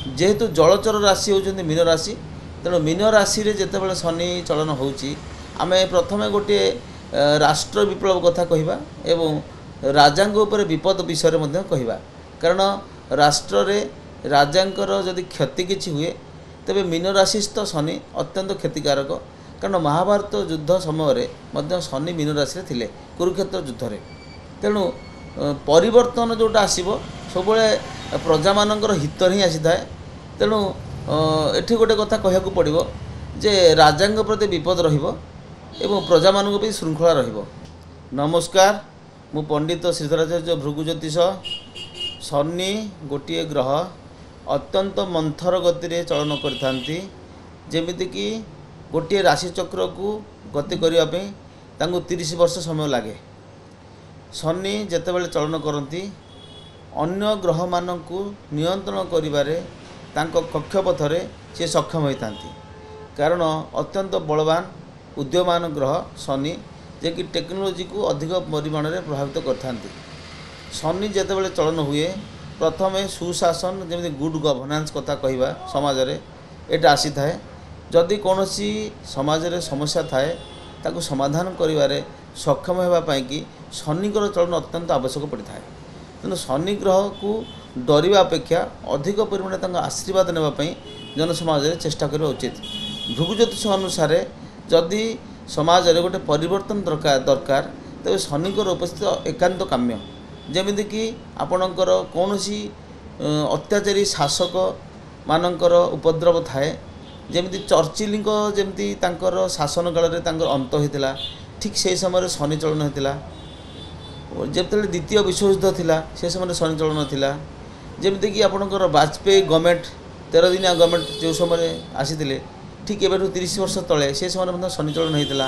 जेहेतु जलचर राशि होउछन्ति मीन राशि तेणु मीन राशि रे जेतेबेले शनि चलन होउछि आमे प्रथमे गोटे राष्ट्र विप्लव कथा कहिबा एवं राजांग उपर विपद विषय मध्ये कहिबा कारण राष्ट्र रे राजांकर जदि क्षति किछि हुए तेबे मीन राशिस्थ शनि अत्यंत क्षतिकारक कारण महाभारत युद्ध समय मध्ये शनि मीन राशि रे थिले कुरुक्षेत्र युद्ध रे तेणु परिवर्तन जोटा आसीबो सबले प्रजा मानकर हित ही आसी थाए तेणु एठी गोटे कथा कहयाकू पड़िबो जे राजांग प्रति विपद रहिबो एवं प्रजा मानक भी श्रृंखला रहिबो। नमस्कार मु पंडित श्रीधराचार्य भृगु ज्योतिष शनि गोटे ग्रह अत्यंत मंथर गति रे चलन करथांती जेमिति कि गोटे राशि चक्र को गति करिया पे तांको 30 वर्ष समय लागे। शनि जेतेबेले चलन करती अन्य ग्रह मानकु नियंत्रण करिबारे तांको कक्षपथरे से सक्षम होइतांती कारण अत्यंत बलवान उद्यमान ग्रह शनि जे कि टेक्नोलोजी को अधिक परिमाण में प्रभावित करथांती। शनि जेतेबेले चलन हुए प्रथमे सुशासन जमी गुड गवर्नेंस कथा कहवा समाज रे एटा आसी थाए जदि कौनसी समाज रे समस्या थाए ताको समाधान करिवारे सक्षम हेबा पई कि शनिकर चलन अत्यंत आवश्यक पड़ी थाए तेणु शनि ग्रह को डरिबा अपेक्षा अधिक परिमाण तांका आशीर्वाद नेबा पई जन समाज रे चेष्टा करबा उचित। भृगु ज्योतिष अनुसार जदि समाज रे गोटे परिवर्तन दरकार तेज शनिकर उपस्थित एकांत काम्य जेमिति कि आपणकर कौनसी अत्याचारी शासक मानकर उपद्रव थाए जेमिति चर्चिल जमी तांकर शासन काल रे तांकर अंत होइतिला ठीक से समय शनि चलन होइतिला जेते द्वितीय विश्वयुद्ध थिला से समय शनि चलन थिला जेमिति कि आपणकर वाजपेयी गवर्नमेंट 13 दिनिया गवर्नमेंट जो समय आसीथिले ठीक एबेठु 30 वर्ष तले से समय शनि चलन होइतिला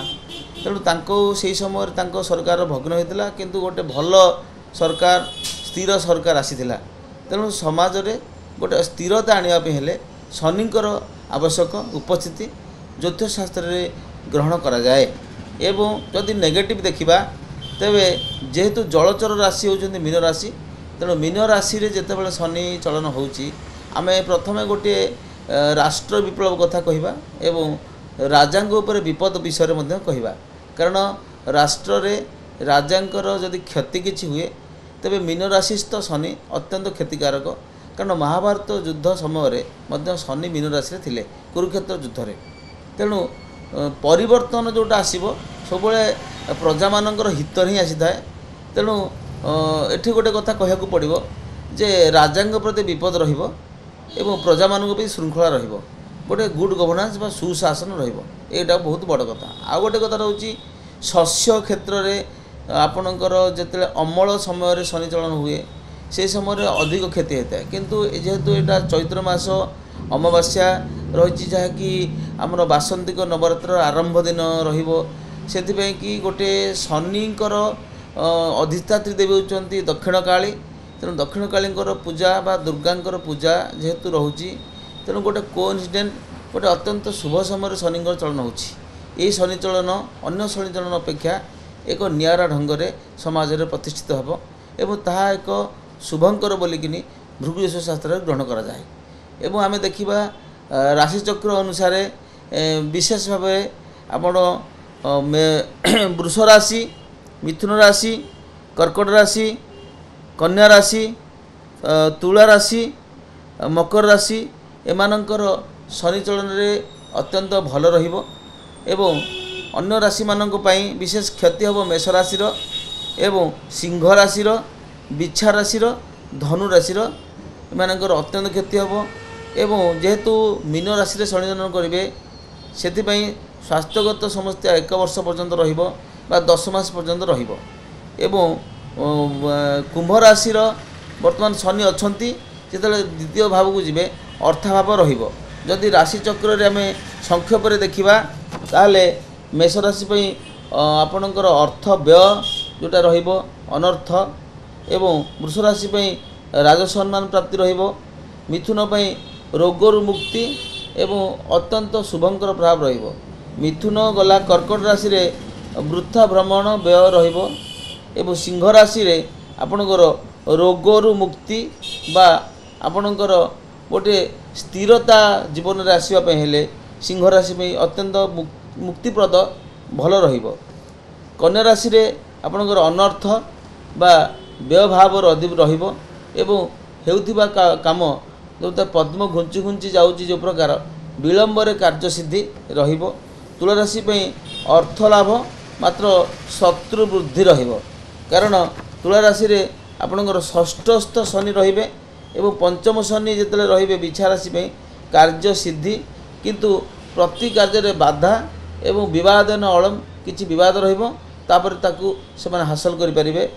तेणु तांको से समय तांको सरकार भग्न होइतिला किंतु गोटे भल सरकार स्थिर सरकार आसीथिला तेणु समाज रे गोटे स्थिरता आनिबा पे हेले शनिकर आवश्यक उपस्थिति ज्योतिष शास्त्र रे ग्रहण करा जाए। एवं जदि नेगेटिव देखिबा तेबे जेहेतु जलचर राशि होउछन्ति मीन राशि तेणु मीन राशि रे जेतेबेले शनि चलन होउछि आमे प्रथमे गोटे राष्ट्र विप्लव कथा कहिबा एवं राजांग उपर विपद विषय मध्ये कहिबा कारण राष्ट्र रे राजांकर जदि क्षति किछि हुए तेबे मीन राशिस्थ शनि अत्यंत क्षतिकारक कारण महाभारत युद्ध समय मध्ये शनि मीन राशि रे थिले कुरुक्षेत्र युद्ध रे तेणु परिवर्तन जोटा आसीबो सबले प्रजा मानकर हित ही आसी थाए तेणु एठी गोटे कथा कहयाकू पड़िबो जे राजांग प्रति विपद रहिबो एवं प्रजा मानक भी श्रृंखला रहिबो गोटे गुड गवर्नेंस बा सुशासन रहिबो एटा बहुत बड़ कथा। आ गोटे कथा रहउची शस्य क्षेत्र रे आपणकर जेते अमल समय रे शनि चलन हुए से समय अधिक क्षति होता है किंतु जेहेतु यहाँ चैत्र मास अमावास्या रही जहाँकि आमर बासंतिक नवरात्र आरंभ दिन रही कि गोटे शनिकर अधिष्ठात्री देवी होती दक्षिण काली तेणु दक्षिण काली पूजा बा दुर्गांकर पूजा जेहेतु रोचे तेणु गोटे कोइन्सिडेंट गोटे अत्यंत शुभ समय शनिकर चलन होची शनि चलन अन्य शनि चलन अपेक्षा एक नियारा ढंग से समाज में प्रतिष्ठित हेब एवं ताहा एक शुभंकर बोलिकिनी भृगु ज्योतिष शास्त्र ग्रहण करा जाए। एवं आमे देखिबा राशिचक्र अनुसार विशेष भाव आपण वृष राशि मिथुन राशि कर्कट राशि कन्या राशि तुला राशि मकर राशि एमानंकर शनि चलन रे अत्यंत भल रहिबो एवं अन्य राशि मानक पई विशेष क्षति होबो मेष राशि रो एवं सिंह राशि रो बिच्छा राशि धनु राशि एमानकर अत्यंत क्षति होबो एवं जेहेतु मीन राशि शनि जनन करेंगे से स्वास्थ्यगत समस्या 1 वर्ष पर्यंत रहिबो बा 10 मास पर्यंत रहिबो एवं कुंभ राशि वर्तमान शनि अच्छी जिते द्वितीय भाव को जीवे अर्थाभाव रहिबो जदि राशि चक्र रे आमे संक्षेप रे देखिबा ताले मेष राशि आपणकर अर्थ व्यय जोटा रहिबो अनर्थ एवं वृष राशि राजसम्मान प्राप्ति रहिबो मिथुन रोगरु मुक्ति एवं अत्यंत शुभंकर प्रभाव रहिबो मिथुन गला कर्कट राशि रे वृथा भ्रमण व्यय रहिबो एवं सिंह राशि रे आपणकर रोगरु मुक्ति बा आपणकर गोटे स्थिरता जीवन में आसवाई हेले सिंह राशि में अत्यंत मुक्तिप्रद भल रहिबो। कन्या राशि रे आपणकर अनर्थ बा व्ययभाव अधिक रहिबो एवं हेउथिबा काम जो पद्म घुंची घुंची जाउची जो प्रकार विलंब रे कार्यसिद्धि रहिबो। तुला राशि पे अर्थ लाभ मात्र शत्रु वृद्धि रहिबो कारण तुला राशि रे आपणकर षष्ठस्थ शनि रहिबे एवं पंचम शनि जिते रहिबे बिछा राशि पे कार्य सिद्धि किंतु प्रति कार्य रे बाधा एवं विवाद न अलम किछि विवाद रहिबो तापर ताकू से हासिल करि परिबे।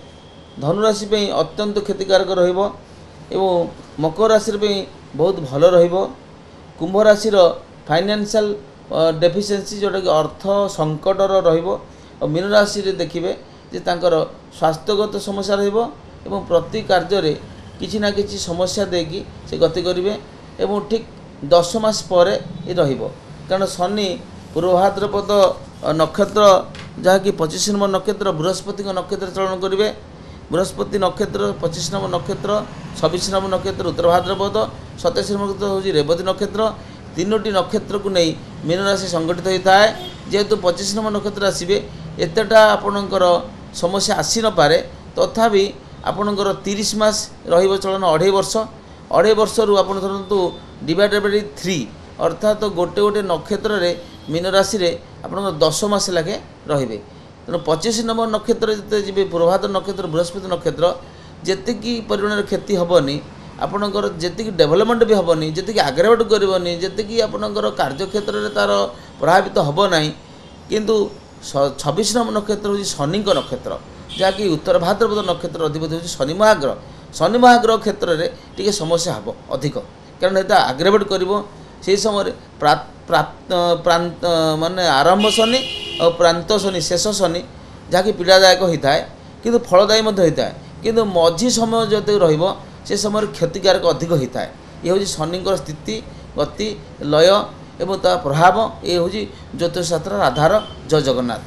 धनुराशि पे अत्यंत क्षतिकारक रहिबो एवं मकर राशि पे बहुत भल रहिबो। कुंभ राशि फाइनेंशियल डेफिशिएंसी जोटा कि अर्थ संकटर रहिबो और मीन राशि रे देखिबे जे तांकर स्वास्थ्यगत समस्या रहिबो एवं प्रति कार्य रे किछि ना किछि समस्या देकी से गति करिवे एवं ठीक 10 मास परे ये रहिबो कारण शनि पूर्वभाद्रपद नक्षत्र जहाँकि 25 नंबर नक्षत्र बृहस्पति नक्षत्र चलन करेंगे। बृहस्पति नक्षत्र 25 नंबर नक्षत्र 26 नंबर नक्षत्र उत्तर भाद्रपद 27 नंबर नक्षत्र हूँ रेवती नक्षत्र तीनोटी नक्षत्र को नहीं मीन राशि संगठित होता है। जेहेतु 25 नंबर नक्षत्र आसवे एतटा आपणकर समस्या आसी न पारे तथापि आपणकर 30 मास रहिबो चलन 2.5 वर्ष रु आपण धरतु डिवाइडेड बाय 3 अर्थात गोटे गोटे नक्षत्र रे मीन राशि रे आपणकर 10 मास लागे रहिबे। तेणु 25 नंबर नक्षत्र जिते जी पूर्वभाद्र नक्षत्र बृहस्पति नक्षत्र जेतिकी परिमाण क्षति हेनी आपणकर जी डेभलपमेंट भी हेनी जी आग्रेवेट करनी जी आपणकर कार्यक्षेत्र में तार प्रभावित हम ना किंतु 26 नंबर नक्षत्र हूँ शनि नक्षत्र जहाँकि उत्तर भाद्रपद नक्षत्र अधिपति हूँ शनि महाग्रह क्षेत्र में टी समस्या हम अधिक कारण ये आग्रेवेट कर से समय माने आरंभ शनि और प्रांत शनि शेष शनि जहाँकि पीड़ादायक होता है किंतु फलदायी होता है किंतु मझी समय जो रहिबो से समय क्षतिकारक अधिक होता है। ये हूँ शनि स्थिति गति लय एवं ता प्रभाव ये हूँ ज्योतिष शास्त्र आधार। जय जगन्नाथ।